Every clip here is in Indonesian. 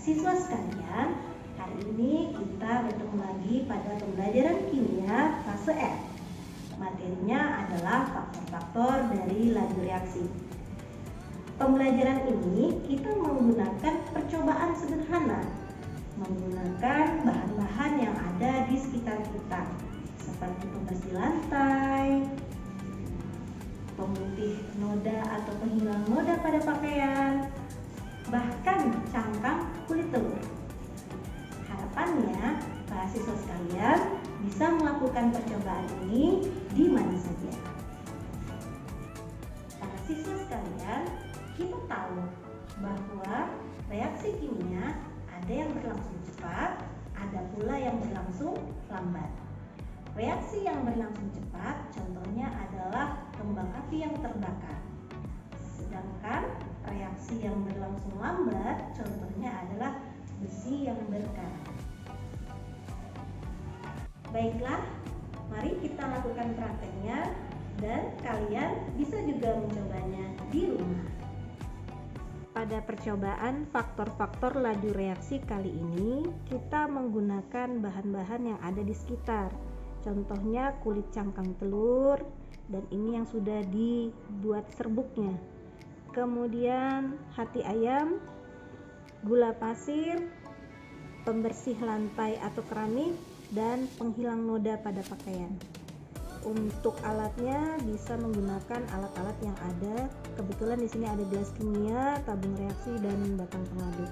Siswa sekalian, hari ini kita bertemu lagi pada pembelajaran kimia fase F. Materinya adalah faktor-faktor dari laju reaksi. Pembelajaran ini kita menggunakan percobaan sederhana, menggunakan bahan-bahan yang ada di sekitar kita, seperti pembersih lantai, pemutih noda atau penghilang noda pada pakaian, bahkan cangkang kulit telur. Harapannya, para siswa sekalian bisa melakukan percobaan ini di mana saja. Para siswa sekalian, kita tahu bahwa reaksi kimia ada yang berlangsung cepat, ada pula yang berlangsung lambat. Reaksi yang berlangsung cepat contohnya adalah kembang api yang terbakar. Sedangkan reaksi yang berlangsung lambat contohnya adalah besi yang berkarat. Baiklah, mari kita lakukan prakteknya dan kalian bisa juga mencobanya di rumah. Pada percobaan faktor-faktor laju reaksi kali ini, kita menggunakan bahan-bahan yang ada di sekitar. Contohnya kulit cangkang telur, dan ini yang sudah dibuat serbuknya. Kemudian hati ayam, gula pasir, pembersih lantai atau keramik, dan penghilang noda pada pakaian. Untuk alatnya bisa menggunakan alat-alat yang ada. Kebetulan di sini ada gelas kimia, tabung reaksi, dan batang pengaduk.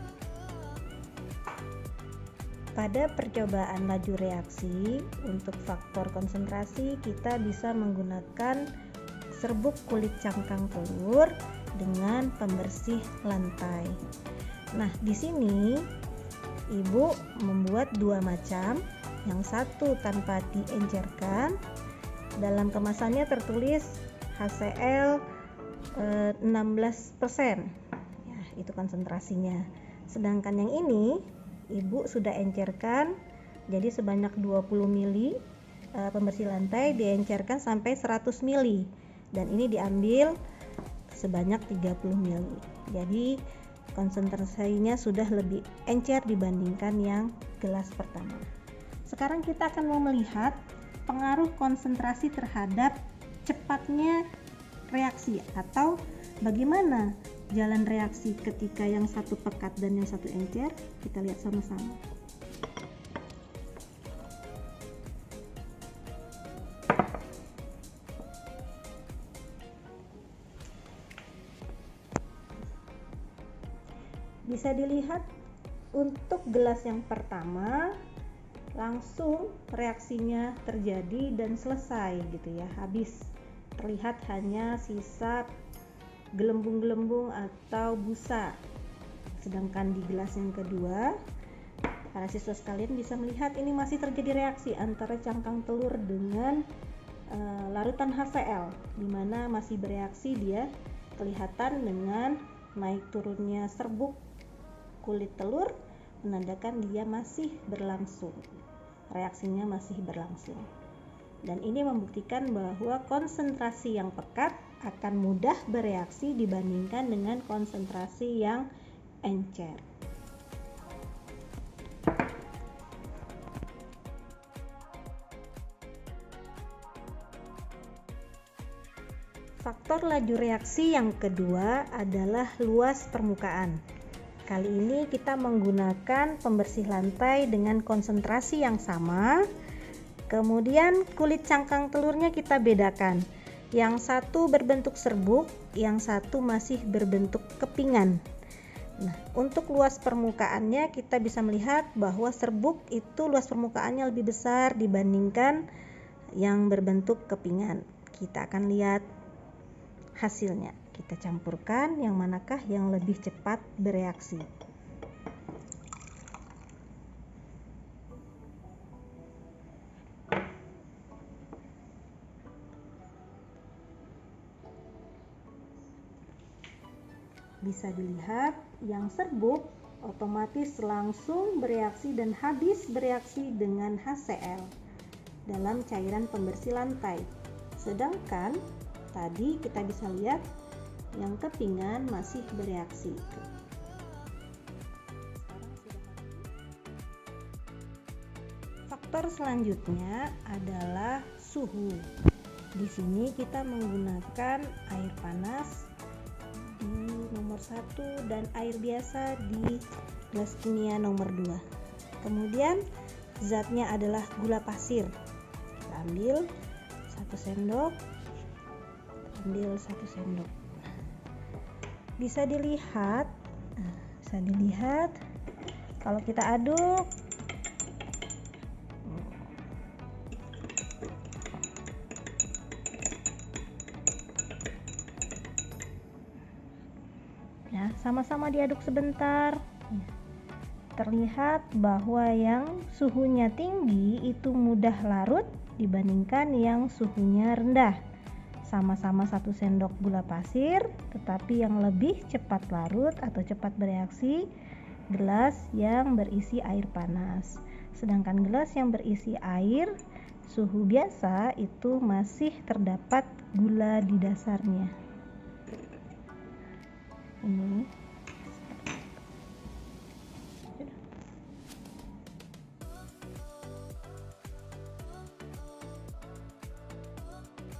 Pada percobaan laju reaksi untuk faktor konsentrasi kita bisa menggunakan serbuk kulit cangkang telur dengan pembersih lantai. Nah, di sini Ibu membuat dua macam, yang satu tanpa diencerkan. Dalam kemasannya tertulis HCl 16%. Ya, itu konsentrasinya. Sedangkan yang ini Ibu sudah encerkan, jadi sebanyak 20 ml pembersih lantai diencerkan sampai 100 ml, dan ini diambil sebanyak 30 ml. Jadi konsentrasinya sudah lebih encer dibandingkan yang gelas pertama. Sekarang kita akan mau melihat pengaruh konsentrasi terhadap cepatnya reaksi, atau bagaimana jalan reaksi ketika yang satu pekat dan yang satu encer. Kita lihat sama-sama. Bisa dilihat untuk gelas yang pertama langsung reaksinya terjadi dan selesai gitu ya, habis. Terlihat hanya sisa gelembung-gelembung atau busa. Sedangkan di gelas yang kedua, para siswa sekalian bisa melihat ini masih terjadi reaksi antara cangkang telur dengan larutan HCl, di mana masih bereaksi. Dia kelihatan dengan naik turunnya serbuk kulit telur, menandakan dia masih berlangsung. Reaksinya masih berlangsung. Dan ini membuktikan bahwa konsentrasi yang pekat akan mudah bereaksi dibandingkan dengan konsentrasi yang encer. Faktor laju reaksi yang kedua adalah luas permukaan. Kali ini kita menggunakan pembersih lantai dengan konsentrasi yang sama. Kemudian kulit cangkang telurnya kita bedakan. Yang satu berbentuk serbuk, yang satu masih berbentuk kepingan. Nah, untuk luas permukaannya kita bisa melihat bahwa serbuk itu luas permukaannya lebih besar dibandingkan yang berbentuk kepingan. Kita akan lihat hasilnya. Kita campurkan yang manakah yang lebih cepat bereaksi. Bisa dilihat yang serbuk otomatis langsung bereaksi dan habis bereaksi dengan HCl dalam cairan pembersih lantai. Sedangkan tadi kita bisa lihat yang kepingan masih bereaksi. Sekarang Faktor selanjutnya adalah suhu. Di sini kita menggunakan air panas di nomor 1 dan air biasa di gelas kimia nomor 2. Kemudian zatnya adalah gula pasir. Kita ambil 1 sendok. Bisa dilihat kalau kita aduk ya, sama-sama diaduk sebentar. Terlihat bahwa yang suhunya tinggi itu mudah larut dibandingkan yang suhunya rendah. Sama-sama 1 sendok gula pasir, tetapi yang lebih cepat larut atau cepat bereaksi gelas yang berisi air panas. Sedangkan gelas yang berisi air suhu biasa itu masih terdapat gula di dasarnya. Ini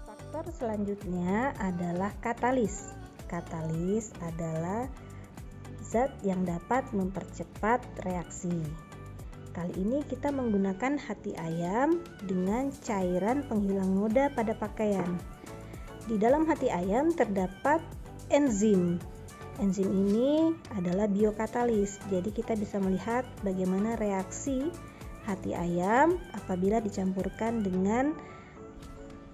faktor selanjutnya adalah katalis. Katalis adalah zat yang dapat mempercepat reaksi. Kali ini kita menggunakan hati ayam dengan cairan penghilang noda pada pakaian. Di dalam hati ayam terdapat enzim. Enzim ini adalah biokatalis. Jadi kita bisa melihat bagaimana reaksi hati ayam apabila dicampurkan dengan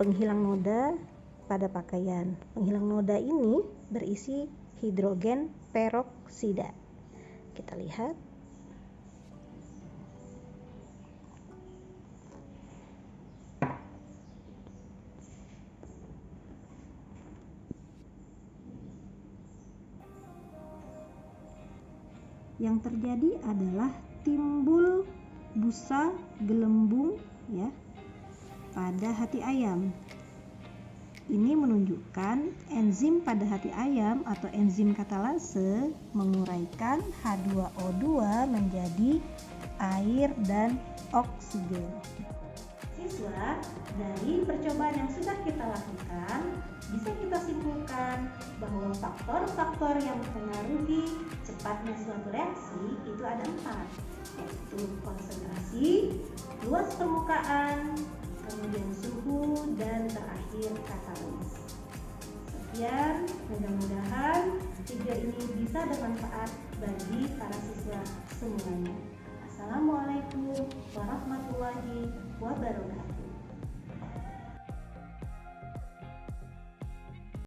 penghilang noda pada pakaian. Penghilang noda ini berisi hidrogen peroksida. Kita lihat. Yang terjadi adalah timbul busa gelembung ya pada hati ayam. Ini menunjukkan enzim pada hati ayam atau enzim katalase menguraikan H2O2 menjadi air dan oksigen. Siswa, dari percobaan yang sudah kita lakukan, bisa kita simpulkan bahwa faktor-faktor yang mempengaruhi cepatnya suatu reaksi itu ada 4, yaitu konsentrasi, luas permukaan, kemudian suhu, dan terakhir katalis. Sekian, mudah-mudahan video ini bisa bermanfaat bagi para siswa semuanya. Assalamualaikum warahmatullahi wabarakatuh.